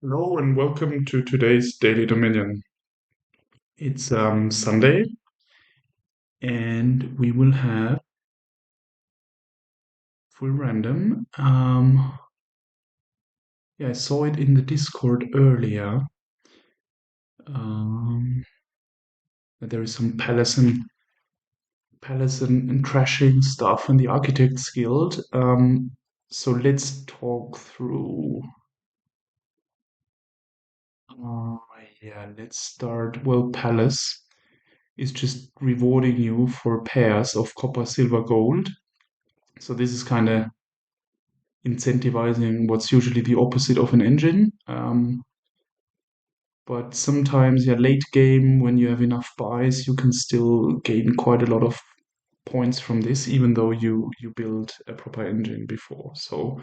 Hello and welcome to today's Daily Dominion. It's Sunday and we will have full random. Yeah, I saw it in the Discord earlier. That there is some palace and crashing stuff in the Architects Guild. So let's talk through. Uh, yeah, let's start. Well, Palace is just rewarding you for pairs of copper, silver, gold. So this is kind of incentivizing what's usually the opposite of an engine. But sometimes, yeah, late game, when you have enough buys, you can still gain quite a lot of points from this, even though you build a proper engine before. So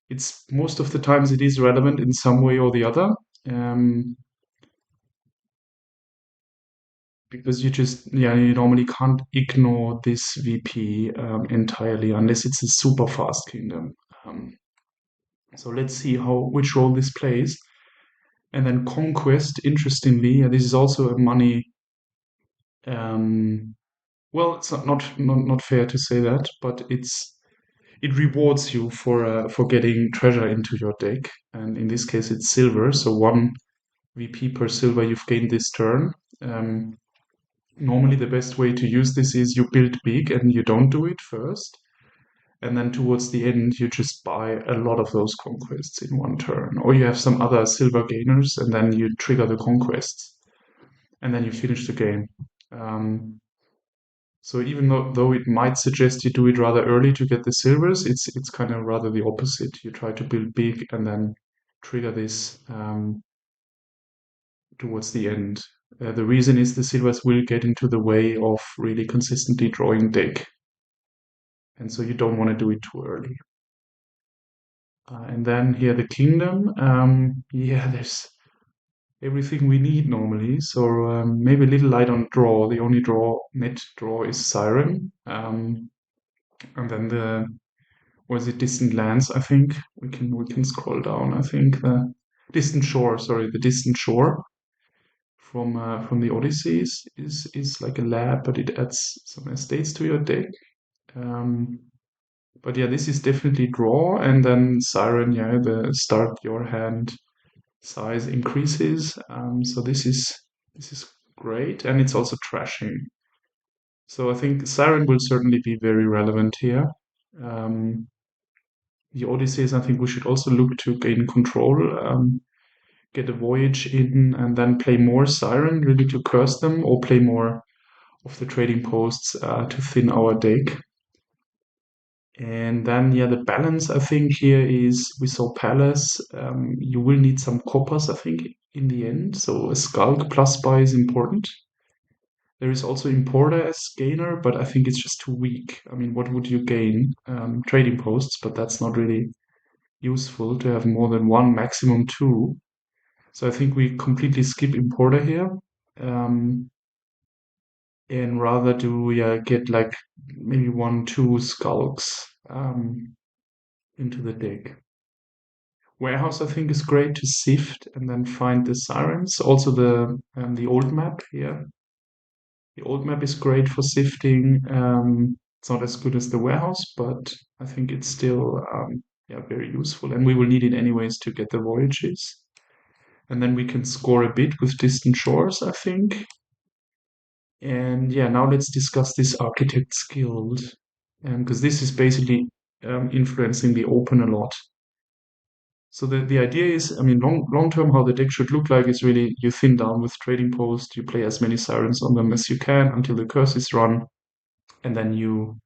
it's most of the times it is relevant in some way or the other. Um, because you normally can't ignore this VP entirely unless it's a super fast kingdom. Um, so let's see which role this plays. And then Conquest, interestingly, this is also a money. Um, well, it's not fair to say that, but it rewards you for getting treasure into your deck, and in this case, it's silver. So one VP per silver you've gained this turn. Um, Normally, the best way to use this is you build big and you don't do it first, and then towards the end you just buy a lot of those conquests in one turn, or you have some other silver gainers, and then you trigger the conquests and then you finish the game. Um, so even though it might suggest you do it rather early to get the silvers, it's kind of rather the opposite. You try to build big and then trigger this towards the end. The reason is the silvers will get into the way of really consistently drawing deck, and so you don't want to do it too early. And then here the kingdom. Yeah, there's everything we need normally. So maybe a little light on draw. The only net draw is Siren. And then the was it distant lands? I think we can scroll down. I think the distant shore. Sorry, the distant shore from the Odysseys is like a lab, but it adds some estates to your deck. Um, but yeah, this is definitely draw, and then Siren. Yeah, the start your hand size increases. So this is great, and it's also trashing. So I think Siren will certainly be very relevant here. Um, the Odysseys, I think we should also look to gain control, get a Voyage in, and then play more Siren, really to curse them, or play more of the trading posts to thin our deck. And then, yeah, the balance I think here is we saw Palace. You will need some coppers, I think, in the end. So a Skulk plus buy is important. There is also Importer as gainer, but I think it's just too weak. I mean, what would you gain? Trading posts, but that's not really useful to have more than one, maximum two. So I think we completely skip Importer here. Um, and rather do get like maybe one, two Skulks into the deck. Warehouse, I think, is great to sift and then find the sirens. Also, the old map here. The old map is great for sifting. It's not as good as the warehouse, but I think it's still very useful. And we will need it anyways to get the voyages. And then we can score a bit with distant shores, I think. And yeah, now let's discuss this Architect's Guild, because this is basically influencing the open a lot. So the idea is, I mean, long term, how the deck should look like is really you thin down with trading post, you play as many sirens on them as you can until the curse is run, and then you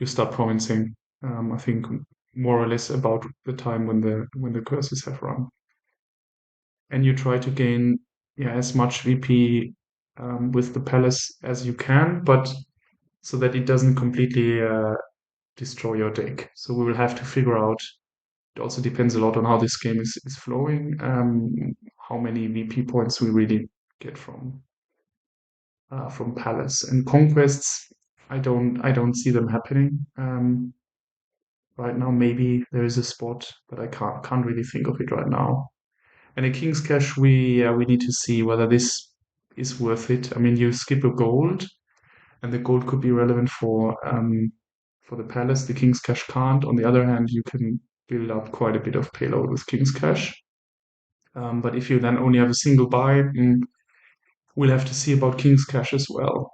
start provincing. I think more or less about the time when the curses have run, and you try to gain as much VP with the palace as you can, but so that it doesn't completely destroy your deck. So we will have to figure out. It also depends a lot on how this game is flowing, how many VP points we really get from Palace and Conquests. I don't see them happening right now. Maybe there is a spot, but I can't really think of it right now. And a King's Cash, we need to see whether this is worth it. I mean, you skip a gold, and the gold could be relevant for the palace. The King's Cash can't. On the other hand, you can build up quite a bit of payload with King's Cash. But if you then only have a single buy, we'll have to see about King's Cash as well.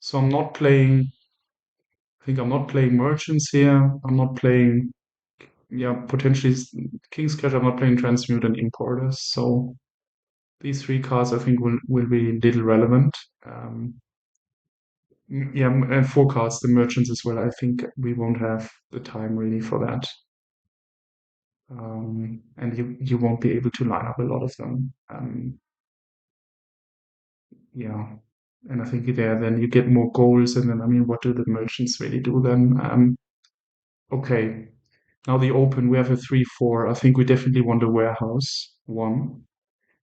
So I'm not playing. I think I'm not playing merchants here. I'm not playing. Yeah, potentially King's Cash. I'm not playing transmute and importers. So these three cards, I think, will be little relevant. Yeah, and four cards, the merchants as well. I think we won't have the time really for that. And you won't be able to line up a lot of them. Yeah, and I think there then you get more goals, and then I mean, what do the merchants really do then? Okay, now the open we have a 3-4. I think we definitely want a warehouse one,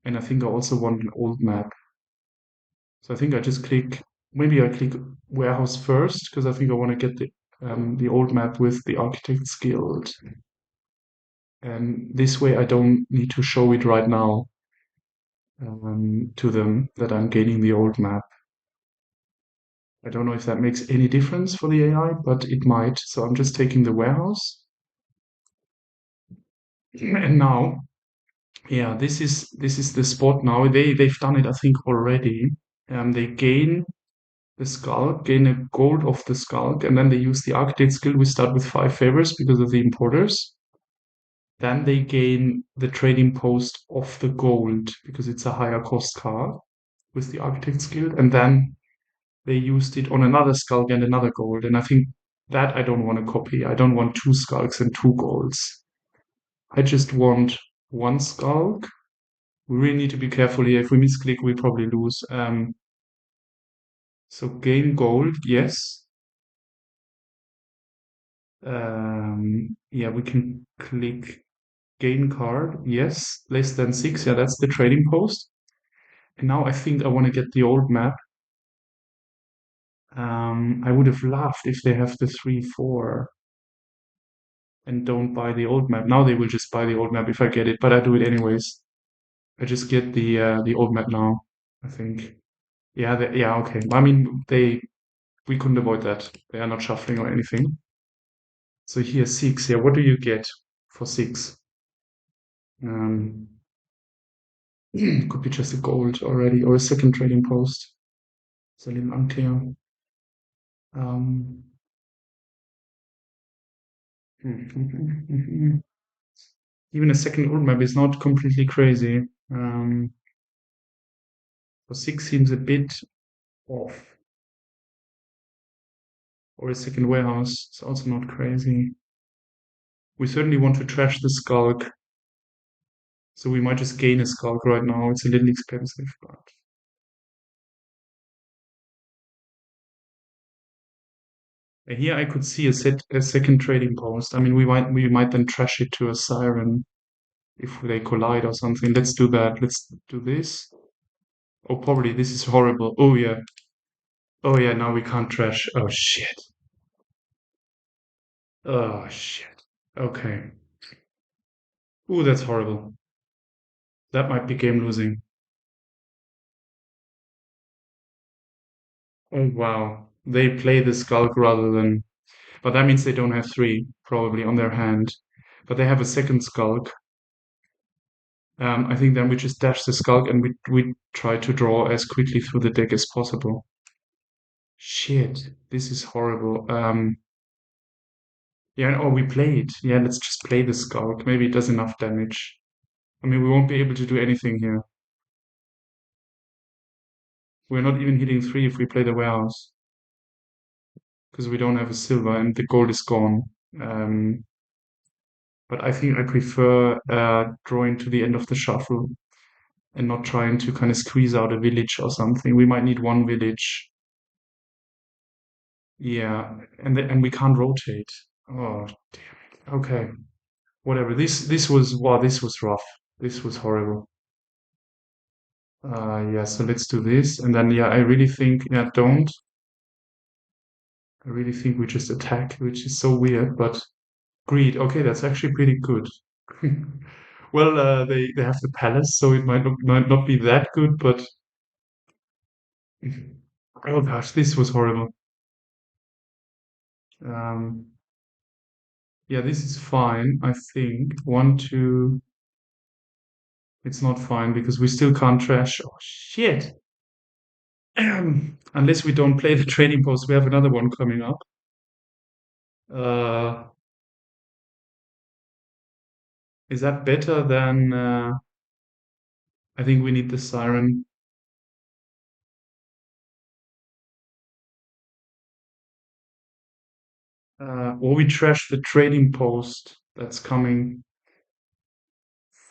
and I think I also want an old map. So I think I just click. Maybe I click warehouse first because I think I want to get the old map with the architect's guild. And this way I don't need to show it right now to them that I'm gaining the old map. I don't know if that makes any difference for the AI, but it might. So I'm just taking the warehouse. And now, yeah, this is the spot now. They've done it, I think, already. They gain the Skulk, gain a gold of the Skulk, and then they use the Architect skill. We start with 5 favors because of the importers. Then they gain the trading post of the gold because it's a higher cost card with the Architect's Guild, and then they used it on another Skulk and another gold. And I think that I don't want to copy. I don't want two Skulks and two golds. I just want one Skulk. We really need to be careful here. If we misclick, we probably lose. So gain gold, yes. Yeah, we can click gain card, yes. Less than 6, yeah, that's the trading post. And now I think I want to get the old map. I would have laughed if they have the 3-4 and don't buy the old map. Now they will just buy the old map if I get it, but I do it anyways. I just get the old map now, I think. Yeah, yeah, okay. I mean, we couldn't avoid that. They are not shuffling or anything. So here 6. Yeah, what do you get for 6? Um, could be just a gold already or a second trading post. It's a little unclear. Um, Even a second old map is not completely crazy. For 6 seems a bit off. Or a second warehouse is also not crazy. We certainly want to trash the Skulk. So we might just gain a Skulk right now. It's a little expensive, but here I could see a second trading post. I mean, we might then trash it to a Siren if they collide or something. Let's do that. Let's do this. Oh, probably this is horrible. Oh yeah. Oh yeah. Now we can't trash. Oh shit. Oh shit. Okay. Ooh, that's horrible. That might be game losing. Oh wow. They play the Skulk rather than. But that means they don't have 3 probably on their hand. But they have a second Skulk. I think then we just dash the Skulk and we try to draw as quickly through the deck as possible. Shit, this is horrible. Yeah, or we play it. Yeah, let's just play the Skulk. Maybe it does enough damage. I mean, we won't be able to do anything here. We're not even hitting 3 if we play the warehouse because we don't have a silver and the gold is gone. Um, but I think I prefer drawing to the end of the shuffle and not trying to kind of squeeze out a village or something. We might need one village. Yeah, and we can't rotate. Oh, damn it. Okay, whatever. This was wow. This was rough. This was horrible. Yeah. So let's do this, and then yeah. I really think yeah. Don't. I really think we just attack, which is so weird. But greed. Okay, that's actually pretty good. Well, they have the palace, so it might not be that good, but oh gosh, this was horrible. Um, yeah, this is fine, I think. One, two. It's not fine because we still can't trash. Oh shit! Unless we don't play the trading post, we have another one coming up. Uh, is that better than? I think we need the siren. Or we trash the trading post that's coming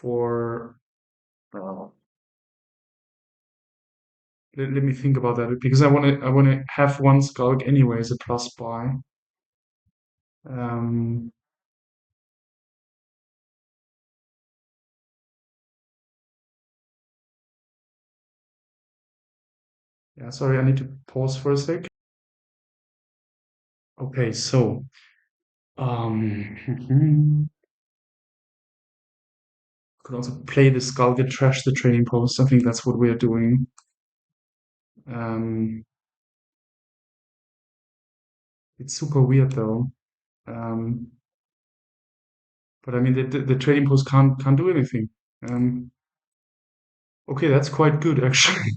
for. Uh, let me think about that because I want to have one skulk anyway as a plus buy. Um, yeah, sorry, I need to pause for a sec. Okay, so could also play the skull, get trash the trading post. I think that's what we're doing. Um, it's super weird though. Um, but I mean, the trading post can't do anything. Um, okay, that's quite good actually.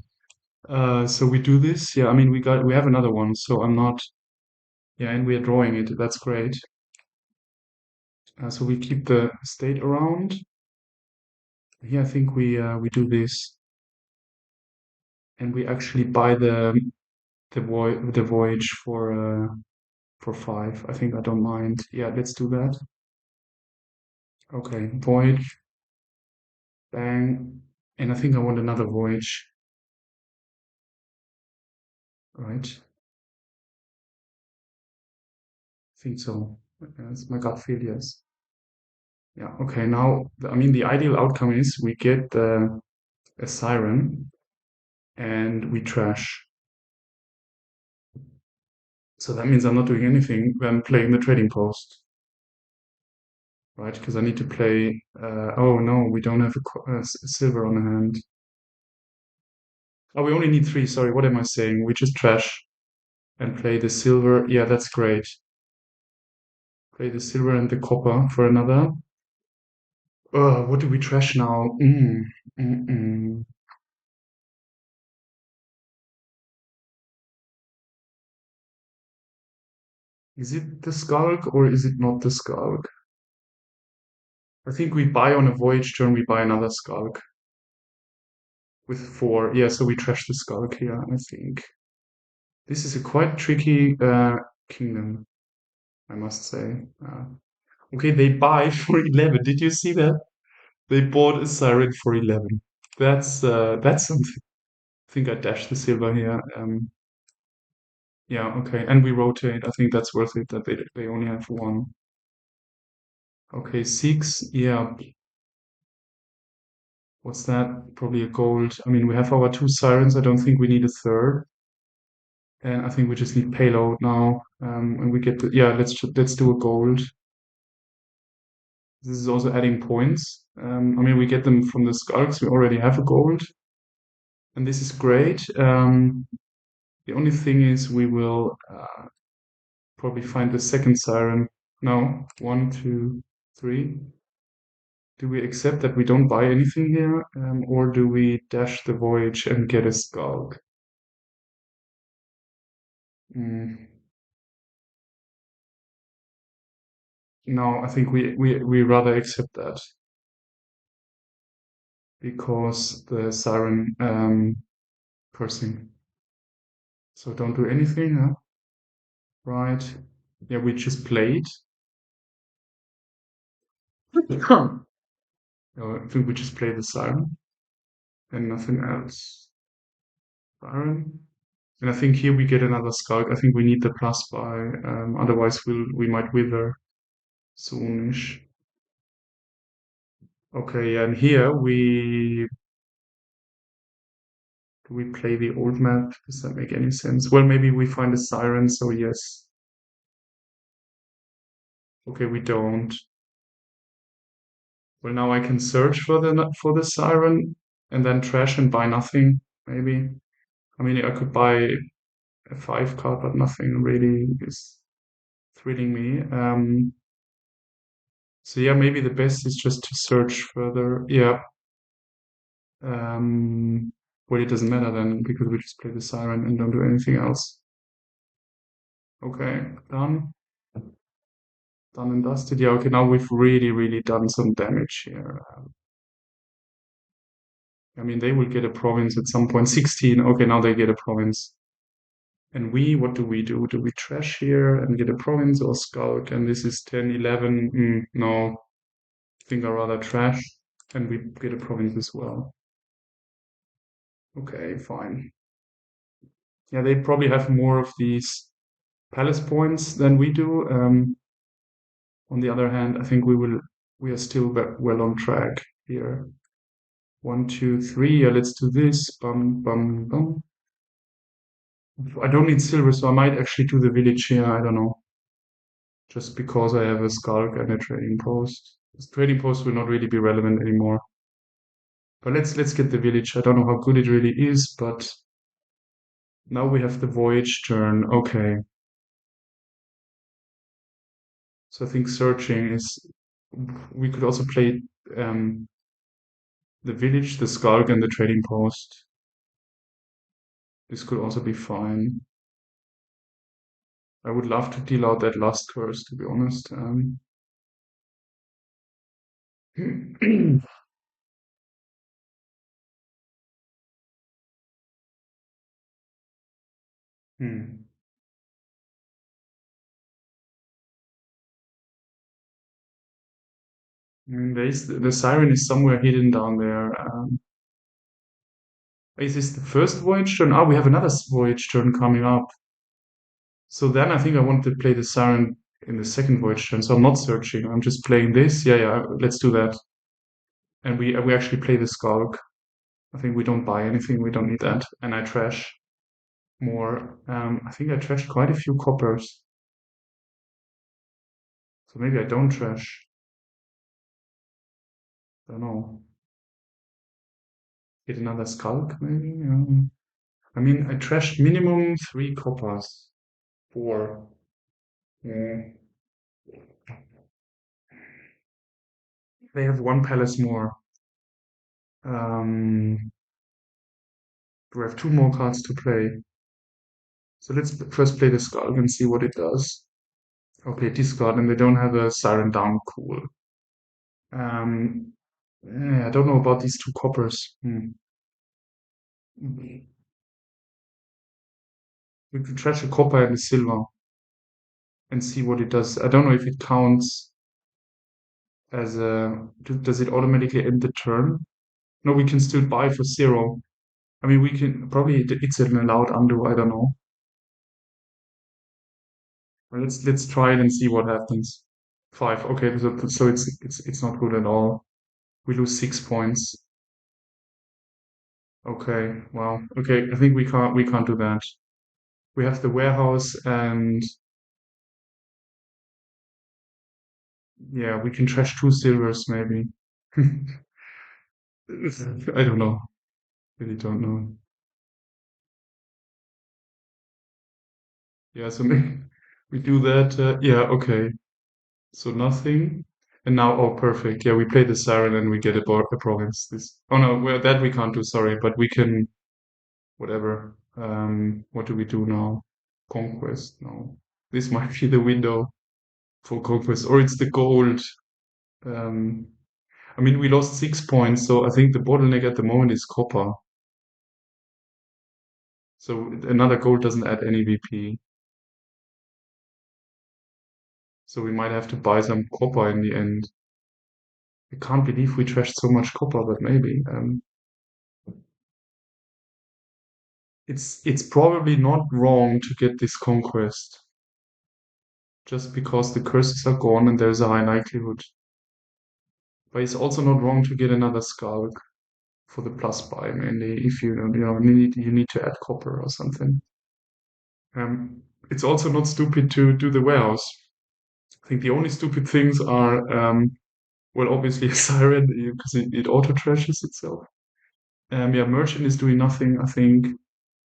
So we do this. Yeah, I mean, we have another one, so I'm not. Yeah, and we are drawing it. That's great. So we keep the state around. Here, I think we do this, and we actually buy the voyage for 5. I think I don't mind. Yeah, let's do that. Okay, voyage, bang, and I think I want another voyage, right? I think so. That's my gut feel, yes. Yeah. Okay. Now, I mean, the ideal outcome is we get a siren and we trash. So that means I'm not doing anything when playing the trading post, right? Because I need to play. Oh no, we don't have a silver on hand. Oh, we only need 3. Sorry, what am I saying? We just trash and play the silver. Yeah, that's great. Play the silver and the copper for another. What do we trash now? Mm. Is it the Skulk or is it not the Skulk? I think we buy on a voyage turn, we buy another Skulk with 4. Yeah, so we trash the Skulk here, I think. This is a quite tricky kingdom, I must say. Okay, they buy for 11. Did you see that? They bought a Siren for 11. That's something. I think I dashed the silver here. Yeah, okay. And we rotate. I think that's worth it that they only have 1. Okay, 6. Yeah, what's that? Probably a gold. I mean, we have our 2 sirens. I don't think we need a third. And I think we just need payload now. And we get the, yeah, let's do a gold. This is also adding points. I mean, we get them from the skulks. We already have a gold. And this is great. The only thing is we will probably find the second siren. No, 1, 2, 3. Do we accept that we don't buy anything here, or do we dash the voyage and get a skulk? Mm, no, I think we rather accept that because the siren cursing. So don't do anything, huh? Right? Yeah, we just played. No, I think we just play the siren and nothing else. Siren. And I think here we get another skulk. I think we need the plus by, otherwise we might wither soonish. Okay, yeah, and here do we play the old map? Does that make any sense? Well, maybe we find a siren, so yes. Okay, we don't. Well, now I can search for the siren and then trash and buy nothing. Maybe. I mean, I could buy a five card, but nothing really is thrilling me. So yeah, maybe the best is just to search further. Yeah. Um, well, it doesn't matter then because we just play the siren and don't do anything else. Okay, done. Done and dusted. Yeah, okay, now we've really, really done some damage here. I mean, they will get a province at some point. 16. Okay, now they get a province. And what do we do? Do we trash here and get a province or skulk? And this is 10, 11. No, I think I'd rather trash and we get a province as well. Okay, fine. Yeah, they probably have more of these palace points than we do. On the other hand, I think we are still well on track here. 1, 2, 3. Yeah, let's do this. Bum, bum, bum. I don't need silver, so I might actually do the village here. I don't know. Just because I have a skulk and a trading post. This trading post will not really be relevant anymore. But let's get the village. I don't know how good it really is, but now we have the voyage turn. Okay. So I think searching is. We could also play the village, the skulk, and the trading post. This could also be fine. I would love to deal out that last curse, to be honest. Hmm. The siren is somewhere hidden down there. Is this the first voyage turn? Oh, we have another voyage turn coming up. So then I think I want to play the siren in the second voyage turn. So I'm not searching. I'm just playing this. Yeah, yeah. Let's do that. And we actually play the skulk. I think we don't buy anything. We don't need that. And I trash more. I think I trashed quite a few coppers. So maybe I don't trash. I don't know. Get another skulk, maybe. I mean, I trashed minimum 3 coppers. 4. Yeah. They have 1 palace more. Um, we have 2 more cards to play. So let's first play the skulk and see what it does. Okay, discard, and they don't have a siren down. Cool. Um, yeah, I don't know about these 2 coppers. We could trash a copper and a silver and see what it does. I don't know if it counts as a. Does it automatically end the turn? No, we can still buy for 0. I mean, we can probably it's an allowed undo. I don't know. Well, let's try it and see what happens. 5. Okay, so it's not good at all. We lose 6 points. Okay, wow. Okay, I think we can't do that. We have the warehouse and yeah, we can trash 2 silvers maybe. I don't know. Really don't know. Yeah, so maybe we do that. Yeah, okay. So nothing. And now, oh, perfect. Yeah, we play the siren and we get a province. This. Oh no, well, that we can't do. Sorry, but we can whatever. What do we do now? Conquest? No. This might be the window for conquest, or it's the gold. Um, I mean, we lost 6 points, so I think the bottleneck at the moment is copper. So another gold doesn't add any VP. So we might have to buy some copper in the end. I can't believe we trashed so much copper, but maybe. It's probably not wrong to get this conquest, just because the curses are gone and there's a high likelihood. But it's also not wrong to get another skulk for the plus buy, mainly if you need to add copper or something. It's also not stupid to do the warehouse. I think the only stupid things are Well, obviously a siren because it auto trashes itself. Yeah, merchant is doing nothing. I think.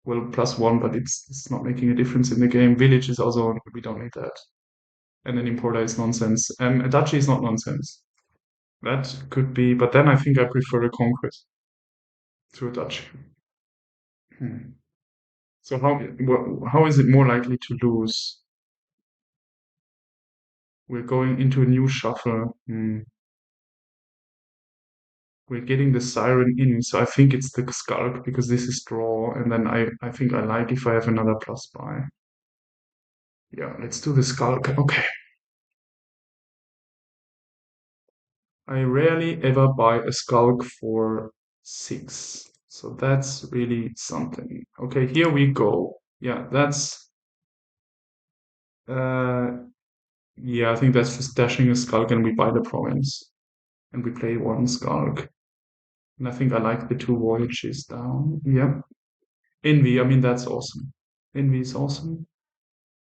Well, +1, but it's not making a difference in the game. Village is also we don't need that. And then importer is nonsense. A duchy is not nonsense. That could be, but then I think I prefer a conquest to a duchy. Hmm. So how is it more likely to lose? We're going into a new shuffle. We're getting the siren in, so I think it's the skulk because this is draw, and then I think I like if I have another plus buy. Yeah, let's do the skulk. Okay. I rarely ever buy a skulk for 6. So that's really something. Okay, here we go. Yeah, that's uh yeah, I think that's just dashing a skulk and we buy the province. And we play one skulk. And I think I like the 2 voyages down. Yeah. Envy, I mean that's awesome. Envy is awesome.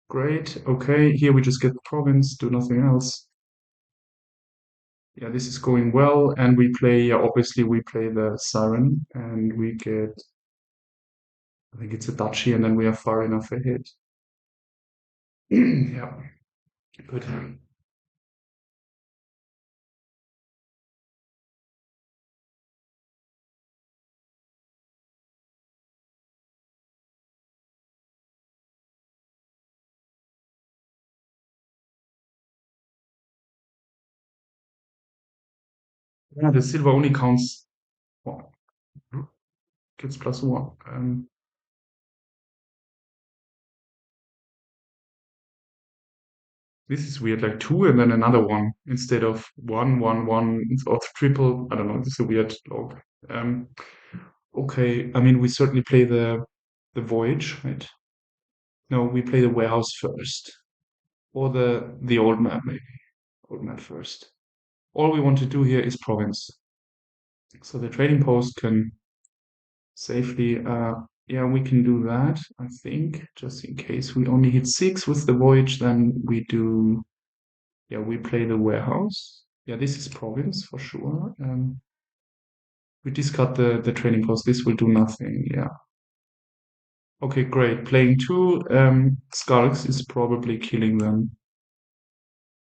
Great. Okay, here we just get the province, do nothing else. Yeah, this is going well, and we play, yeah, obviously we play the siren, and we get, I think it's a duchy, and then we are far enough ahead. Yeah, good. Yeah, the silver only counts one, gets +1. This is weird, like 2 and then another 1 instead of 1, 1, 1, or triple. I don't know, this is a weird log. Um, okay, I mean, we certainly play the voyage, right? No, we play the warehouse first. Or the old man, maybe. Old man first. All we want to do here is province. So the trading post can safely, yeah, we can do that, I think, just in case we only hit 6 with the voyage, then we do, yeah, we play the warehouse. Yeah, this is province for sure. We discard the trading post. This will do nothing. Yeah. Okay, great. Playing 2 skulks is probably killing them.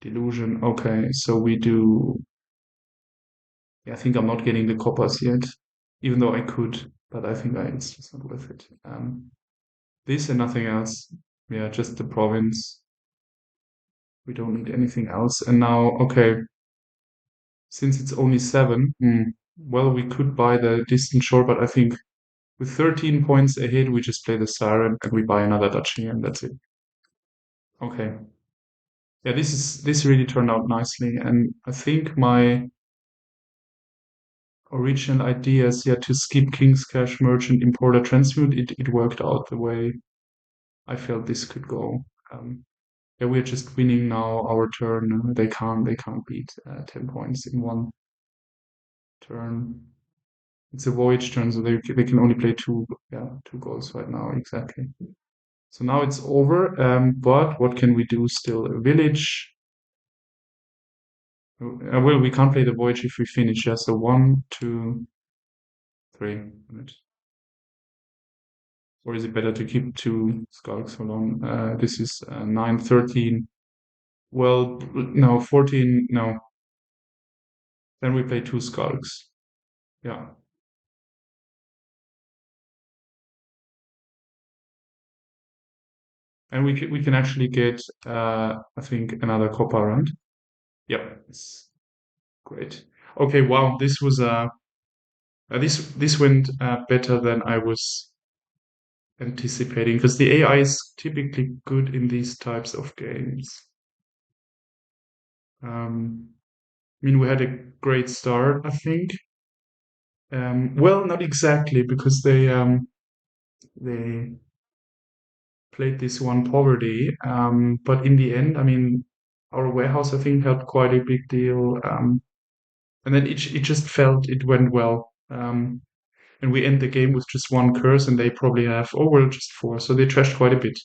Delusion. Okay, so we do. Yeah, I think I'm not getting the coppers yet, even though I could, but I think it's just not worth it. This and nothing else. Yeah, just the province. We don't need anything else. And now, okay, since it's only 7, well, we could buy the distant shore, but I think with 13 points ahead, we just play the siren and we buy another duchy, and that's it. Okay. Yeah, this really turned out nicely, and I think my original idea is yeah to skip King's Cash Merchant Importer Transmute. It worked out the way I felt this could go. Yeah, we're just winning now our turn. They can't beat 10 points in one turn. It's a voyage turn, so they can only play two goals right now exactly. So now it's over. But what can we do still? A village. Well, we can't play the voyage if we finish. Yeah, so 1, 2, 3. Or is it better to keep 2 skulks? Hold on. This is 9, 13. Well, no, 14. No. Then we play 2 skulks. Yeah. And we can actually get I think another copper round. Yep, it's great. Okay, wow, this was this went better than I was anticipating because the AI is typically good in these types of games. I mean, we had a great start, I think. Well, not exactly because they played this one poverty, but in the end, I mean, our warehouse I think had quite a big deal. And then it just felt it went well. And we end the game with just 1 curse, and they probably have, oh, well, just 4. So they trashed quite a bit.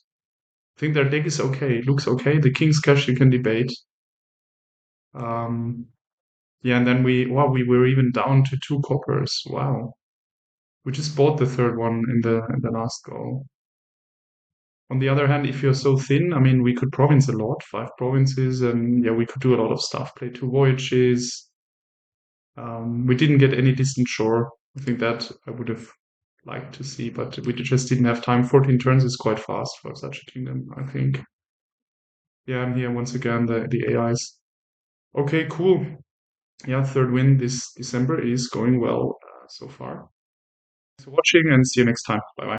I think their deck is okay. It looks okay. The King's Cash you can debate. Um, Yeah, and then we were even down to two coppers. Wow. We just bought the third one in the last go. On the other hand, if you're so thin, I mean, we could province a lot, five provinces, and yeah, we could do a lot of stuff. Play two voyages. We didn't get any distant shore. I think that I would have liked to see, but we just didn't have time. 14 turns is quite fast for such a kingdom, I think. Yeah, and here once again the AIs. Okay, cool. Yeah, third win this December is going well so far. Thanks for watching and see you next time. Bye bye.